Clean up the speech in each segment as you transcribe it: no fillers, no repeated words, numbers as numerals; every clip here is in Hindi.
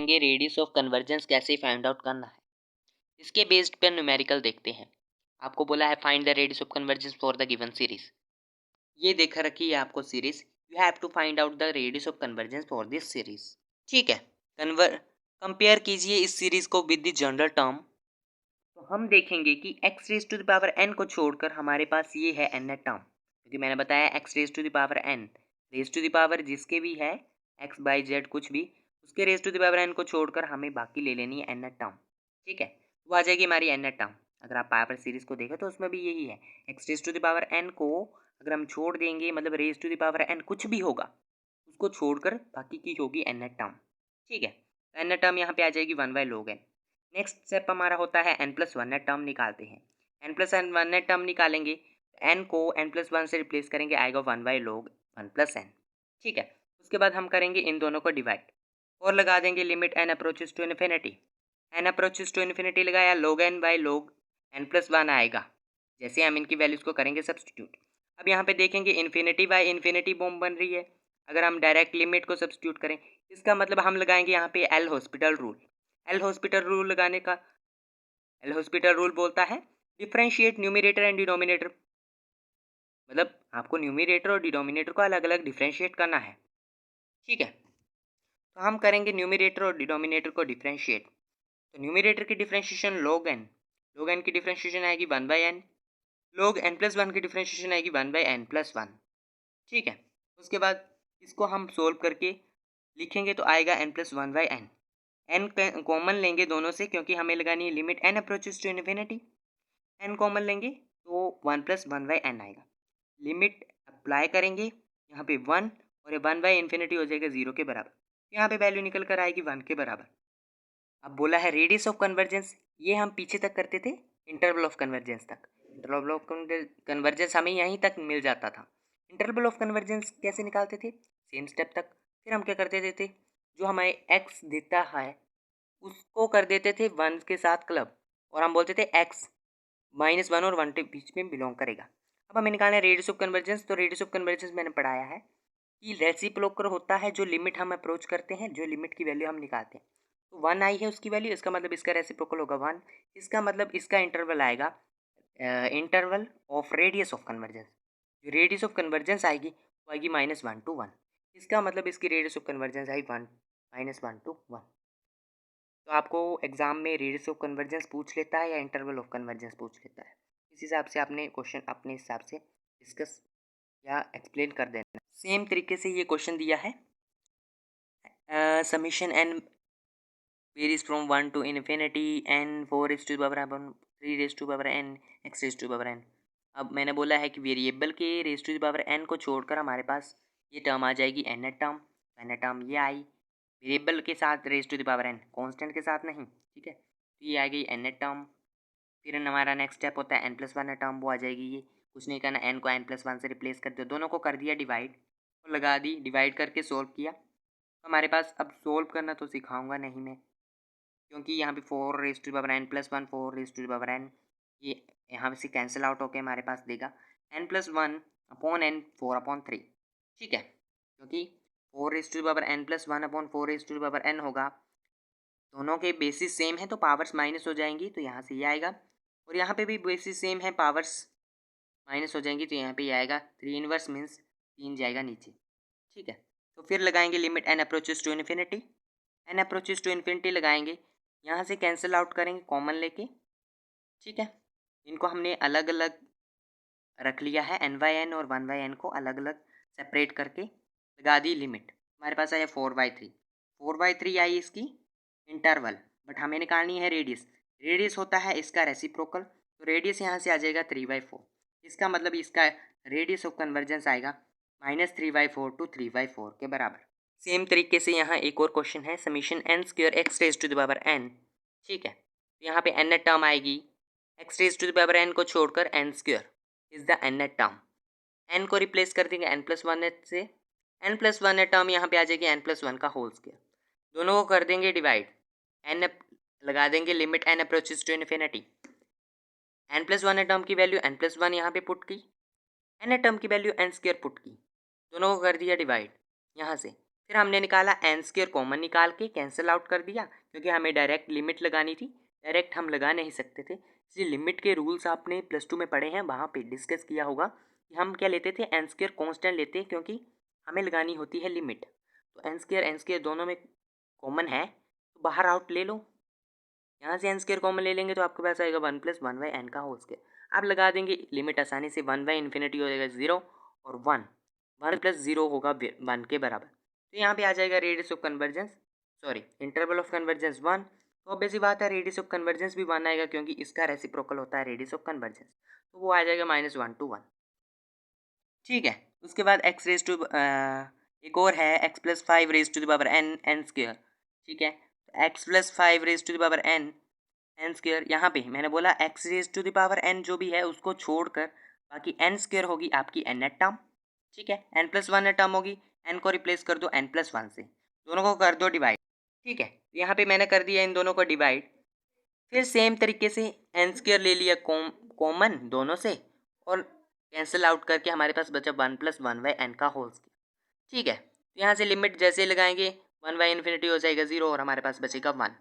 रेडियस ऑफ कन्वर्जेंस कैसे फाइंड आउट करना है, इसके बेस्ड पर न्यूमेरिकल देखते हैं। आपको बोला है find the radius of convergence for the given series. ये देखा रखी है आपको series, you have to find out the radius of convergence for this series. ठीक है, कंपेयर कीजिए इस सीरीज को विद द जनरल टर्म। तो हम देखेंगे कि x raise to the power n को छोड़कर हमारे पास ये है n टर्म, क्योंकि मैंने बताया x raise to the power n, raise to the power जिसके भी है x बाई जेड कुछ भी, उसके raise to the power n को छोड़कर हमें बाकी ले लेनी है n टर्म। ठीक है, वो आ जाएगी हमारी n टर्म। अगर आप पावर सीरीज को देखें तो उसमें भी यही है, x raise to the power n को अगर हम छोड़ देंगे, मतलब raise to the power n कुछ भी होगा उसको छोड़कर बाकी की होगी n टर्म। ठीक है, n टर्म यहाँ पे आ जाएगी 1 by log n। Next step हमारा होता है n प्लस वन टर्म निकालते हैं। n प्लस वन टर्म निकालेंगे, n को n प्लस वन से रिप्लेस करेंगे, आएगा 1 बाई log 1 प्लस n। ठीक है, उसके बाद हम करेंगे इन दोनों को डिवाइड और लगा देंगे limit n approaches to infinity. n approaches to infinity लगाया, log n by log n plus one आएगा, जैसे हम इनकी वैल्यूज़ को करेंगे सब्सटीट्यूट। अब यहाँ पे देखेंगे इन्फिनिटी बाई इन्फिनिटी बॉम्ब बन रही है। अगर हम डायरेक्ट लिमिट को सब्सटीट्यूट करें, इसका मतलब हम लगाएंगे यहाँ पे L hospital rule. L hospital rule लगाने का, एल हॉस्पिटल रूल बोलता है डिफरेंशिएट न्यूमरेटर एंड डिनोमिनेटर, मतलब आपको न्यूमरेटर और डिनोमिनेटर को अलग अलग डिफरेंशिएट करना है। ठीक है, तो हम करेंगे न्यूमरेटर और डिनोमिनेटर को डिफरेंशिएट। तो न्यूमरेटर की differentiation log n, log n की डिफरेंशिएशन आएगी 1 by n, log n plus one की डिफरेंशिएशन आएगी 1 बाई n प्लस वन। ठीक है, उसके बाद इसको हम सोल्व करके लिखेंगे तो आएगा n plus one by n। n common लेंगे दोनों से, क्योंकि हमें लगानी है limit n approaches to infinity. n common लेंगे तो 1 प्लस वन बाई n आएगा। लिमिट अप्लाई करेंगे, यहाँ पे 1 और ये 1 बाई इन्फिनिटी हो जाएगा 0 के बराबर। यहाँ पे वैल्यू निकल कर आएगी 1 के बराबर। अब बोला है रेडियस ऑफ कन्वर्जेंस, ये हम पीछे तक करते थे इंटरवल ऑफ कन्वर्जेंस तक। इंटरवल ऑफ कन्वर्जेंस हमें यहीं तक मिल जाता था। इंटरवल ऑफ कन्वर्जेंस कैसे निकालते थे, सेम स्टेप तक। फिर हम क्या करते थे, जो हमें एक्स देता है उसको कर देते थे 1 के साथ क्लब, और हम बोलते थे एक्स माइनस वन और 1 के बीच में बिलोंग करेगा। अब हमें निकालना है रेडियस ऑफ कन्वर्जेंस। तो रेडियस ऑफ कन्वर्जेंस मैंने पढ़ाया है कि रेसिप्रोकल होता है, जो लिमिट हम अप्रोच करते हैं, जो लिमिट की वैल्यू हम निकालते हैं। तो 1 आई है उसकी वैल्यू, इसका मतलब इसका रेसिप्रोकल होगा 1। इसका मतलब इसका इंटरवल आएगा interval of radius of convergence. जो रेडियस ऑफ कन्वर्जेंस आएगी वो आएगी -1 to 1। इसका मतलब इसकी radius of convergence I 1 -1 to 1। तो आपको एग्जाम में रेडियस ऑफ कन्वर्जेंस पूछ लेता है या इंटरवल ऑफ कन्वर्जेंस पूछ लेता है, इस हिसाब से आपने क्वेश्चन अपने हिसाब से डिस्कस या एक्सप्लेन कर देना। सेम तरीके से ये क्वेश्चन दिया है, summation n varies from 1 to infinity n 4 raised to the power n 3 raised to the power n x raised to the power n। अब मैंने बोला है कि वेरिएबल के raise to the power n को छोड़कर हमारे पास ये टर्म आ जाएगी n टर्म। n टर्म ये आई वेरिएबल के साथ raise to the power n, constant के साथ नहीं। ठीक है, तो ये आ गई n टर्म। फिर हमारा नेक्स्ट स्टेप होता है n प्लस वन टर्म, वो आ जाएगी। ये कुछ नहीं करना, n को n प्लस वन से रिप्लेस कर दो, दोनों को कर दिया डिवाइड और लगा दी, डिवाइड करके सोल्व किया। हमारे पास अब सोल्व करना तो सिखाऊंगा नहीं मैं, क्योंकि यहाँ पे 4 raise to power n plus one 4 raise to power n, ये यहाँ से कैंसिल आउट होकर हमारे पास देगा n plus one upon n 4 upon 3। ठीक है, क्योंकि 4 raise to power n plus one upon 4 raise to power n होगा, दोनों के बेसिस सेम है तो पावर्स माइनस हो जाएंगी, तो यहाँ से ये आएगा। और यहाँ पे भी बेसिस सेम है, पावर्स माइनस हो जाएंगी, तो यहाँ पे ये आएगा 3 इनवर्स मीन्स 3 जाएगा नीचे। ठीक है, तो फिर लगाएंगे limit n approaches to infinity. n approaches to infinity लगाएंगे, यहाँ से कैंसिल आउट करेंगे कॉमन लेके। ठीक है, इनको हमने अलग अलग रख लिया है, n बाई एन और 1 बाई एन को अलग अलग सेपरेट करके लगा दी लिमिट। हमारे पास आया 4/3। 4/3 आई इसकी इंटरवल, बट हमें निकालनी है रेडियस। रेडियस होता है इसका रेसिप्रोकल, तो रेडियस यहाँ से आ जाएगा 3/4। इसका मतलब इसका रेडियस ऑफ कन्वर्जेंस आएगा -3/4 to 3/4 के बराबर। सेम तरीके से यहाँ एक और क्वेश्चन है, summation n square x raise to the power n। ठीक है, तो यहाँ पे n टर्म आएगी, x raise to the power n को छोड़कर n square is the n term. n को रिप्लेस कर देंगे n प्लस वन से, n प्लस वन टर्म यहाँ पे आ जाएगी n प्लस वन का होल स्क्वायर, दोनों को कर देंगे डिवाइड, n लगा देंगे limit n approaches to infinity. n plus one term की वैल्यू n प्लस वन यहाँ पे पुट की, n टर्म की वैल्यू n स्क्वायर पुट की, दोनों को कर दिया डिवाइड यहाँ से। फिर हमने निकाला एन स्क्वायर कॉमन निकाल के कैंसिल आउट कर दिया, क्योंकि हमें डायरेक्ट लिमिट लगानी थी, डायरेक्ट हम लगा नहीं सकते थे, इसलिए लिमिट के रूल्स आपने +2 में पढ़े हैं, वहाँ पे डिस्कस किया होगा कि हम क्या लेते थे, एन स्क्वायर कॉन्स्टेंट लेते हैं, क्योंकि हमें लगानी होती है लिमिट। तो एन स्क्वायर दोनों में कॉमन है, तो बाहर आउट ले लो, यहाँ से एन स्क्वायर कॉमन ले लेंगे तो आपके पास आएगा 1 + 1 बाई एन का होल स्क्वायर। आप लगा देंगे लिमिट आसानी से, 1 बाई इन्फिनिटी हो जाएगा 0 और 1 + 0 होगा 1 के बराबर। तो यहाँ पे आ जाएगा radius of convergence, sorry interval of convergence 1। तो अब ऐसी बात है रेडियस ऑफ कन्वर्जेंस भी 1 आएगा, क्योंकि इसका रेसिप्रोकल होता है रेडियस ऑफ कन्वर्जेंस, तो वो आ जाएगा -1 to 1। ठीक है, उसके बाद एक्स रेज टू एक और है x + 5 raise to the power n square. ठीक है, x + 5 raise to the power n square, यहाँ पे मैंने बोला x raise to the power n जो भी है उसको छोड़कर बाकी n स्क्वायर होगी आपकी n टर्म। ठीक है, n + 1 टर्म होगी, n को रिप्लेस कर दो n + 1 से, दोनों को कर दो डिवाइड। ठीक है, यहाँ पे मैंने कर दिया इन दोनों को डिवाइड। फिर सेम तरीके से n स्क्वायर ले लिया कॉमन दोनों से, और कैंसिल आउट करके हमारे पास बचा 1 + 1 बाई n का होल स्क्वायर। ठीक है, तो यहाँ से लिमिट जैसे लगाएंगे 1 बाई इन्फिनिटी हो जाएगा 0 और हमारे पास बचेगा 1।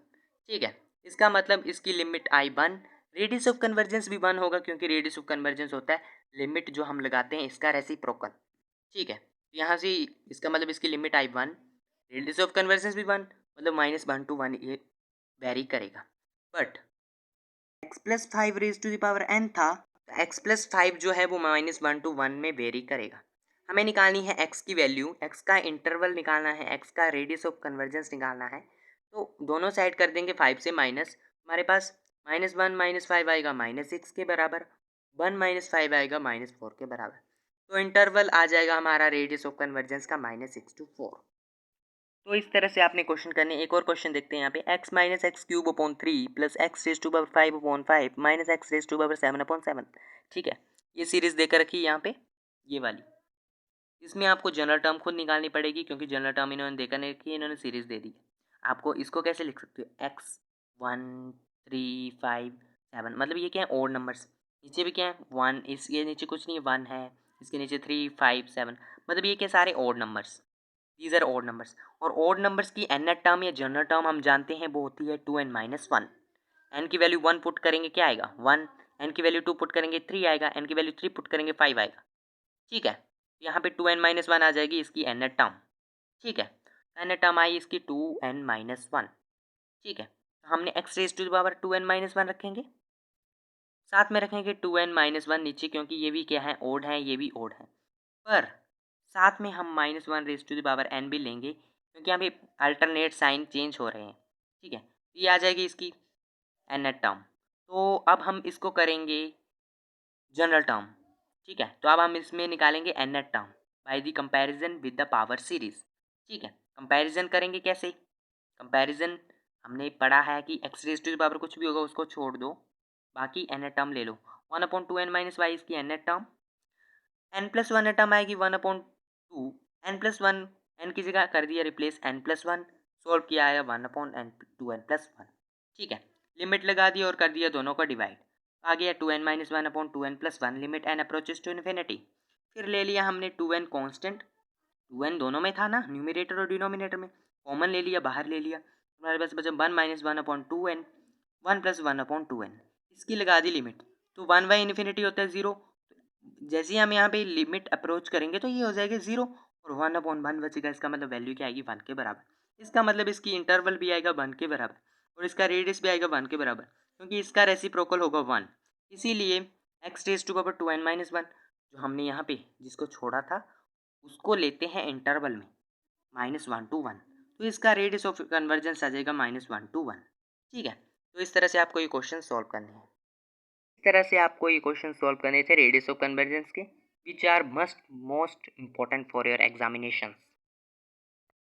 ठीक है, इसका मतलब इसकी लिमिट आई 1, रेडियस ऑफ कन्वर्जेंस भी 1 होगा, क्योंकि रेडियस ऑफ कन्वर्जेंस होता है लिमिट जो हम लगाते हैं इसका रेसिप्रोकल। ठीक है, यहाँ से इसका मतलब इसकी लिमिट आई 1, रेडियस ऑफ कन्वर्जेंस भी 1, मतलब -1 to 1 ये वेरी करेगा। But x + 5 raise to the power n था, तो x + 5 जो है वो -1 to 1 में वेरी करेगा। हमें निकालनी है x की वैल्यू, x का इंटरवल निकालना है, x का रेडियस ऑफ कन्वर्जेंस निकालना है। तो दोनों साइड कर देंगे 5 से माइनस, हमारे पास -1 - 5 आएगा -6 के बराबर, 1 - 5 आएगा -4 के बराबर। तो इंटरवल आ जाएगा हमारा रेडियस ऑफ कन्वर्जेंस का -6 to 4। तो इस तरह से आपने क्वेश्चन करने। एक और क्वेश्चन देखते हैं यहाँ पे, x - x³ + x raise to power 5/5 - x raise to power 7/7। ठीक है, ये सीरीज देकर रखी है यहाँ पे, ये वाली। इसमें आपको जनरल टर्म खुद निकालनी पड़ेगी, क्योंकि जनरल टर्म इन्होंने देकर नहीं रखी है, इन्होंने सीरीज दे दी। आपको इसको कैसे लिख सकते हो, x 1 3 5 7, मतलब ये क्या है, ओड नंबर्स। नीचे भी क्या है 1, इसके नीचे कुछ नहीं है 1 है, इसके नीचे 3 5 7, मतलब ये क्या सारे odd numbers, these are odd numbers. और ओड नंबर्स की एन टर्म या जनरल टर्म हम जानते हैं वो होती है 2n - 1। एन की वैल्यू 1 पुट करेंगे क्या आएगा 1, एन की वैल्यू 2 पुट करेंगे 3 आएगा, एन की वैल्यू 3 पुट करेंगे 5 आएगा। ठीक है, यहाँ पे 2n - 1 आ जाएगी इसकी एन टर्म। ठीक है, एन टर्म आई इसकी 2n - 1। ठीक है, तो हमने x raise to the power 2n - 1 रखेंगे, साथ में रखेंगे 2n - 1 नीचे, क्योंकि ये भी क्या है ओड है, ये भी ओड है। पर साथ में हम -1 raise to the power n भी लेंगे, क्योंकि यहाँ पे अल्टरनेट साइन चेंज हो रहे हैं। ठीक है, ये आ जाएगी इसकी n टर्म। तो अब हम इसको करेंगे जनरल टर्म। ठीक है, तो अब हम इसमें निकालेंगे n term by the comparison with the power series. ठीक है, कंपैरिजन करेंगे कैसे, कंपैरिजन हमने पढ़ा है कि x raise to the power कुछ भी होगा उसको छोड़ दो, बाकी n टर्म ले लो। 1/2n - y इसकी n टर्म, n + 1 टर्म आएगी 1/2, n + 1 n की जगह कर दिया रिप्लेस n + 1, सोल्व किया आया 1/n 2n + 1। ठीक है, लिमिट लगा दी और कर दिया दोनों को डिवाइड, आ गया 2n - 1/2n + 1, limit n approaches to infinity. फिर ले लिया हमने 2n कांस्टेंट, 2n दोनों में था ना, न्यूमरेटर और डिनोमिनेटर में, कॉमन ले लिया, बाहर ले लिया, हमारे पास बचा 1 - 1/2n 1 + 1/2n, इसकी लगा दी लिमिट। तो 1 बाई इन्फिनिटी होता है 0, जैसे ही हम यहाँ पे लिमिट अप्रोच करेंगे तो ये हो जाएगा 0 और 1/1 बचेगा, इसका मतलब वैल्यू क्या आएगी 1 के बराबर। इसका मतलब इसकी इंटरवल भी आएगा 1 के बराबर और इसका रेडियस भी आएगा 1 के बराबर, क्योंकि इसका रेसिप्रोकल होगा 1। इसीलिए x raise to power 2n - 1 जो हमने यहाँ पे जिसको छोड़ा था उसको लेते हैं इंटरवल में -1 to 1, तो इसका रेडियस ऑफ कन्वर्जेंस आ जाएगा -1 to 1। ठीक है, तो इस तरह से आपको ये क्वेश्चन सॉल्व करने हैं। इस तरह से आपको ये क्वेश्चन सॉल्व करने थे रेडियस ऑफ कन्वर्जेंस के, which are must most important for your examinations.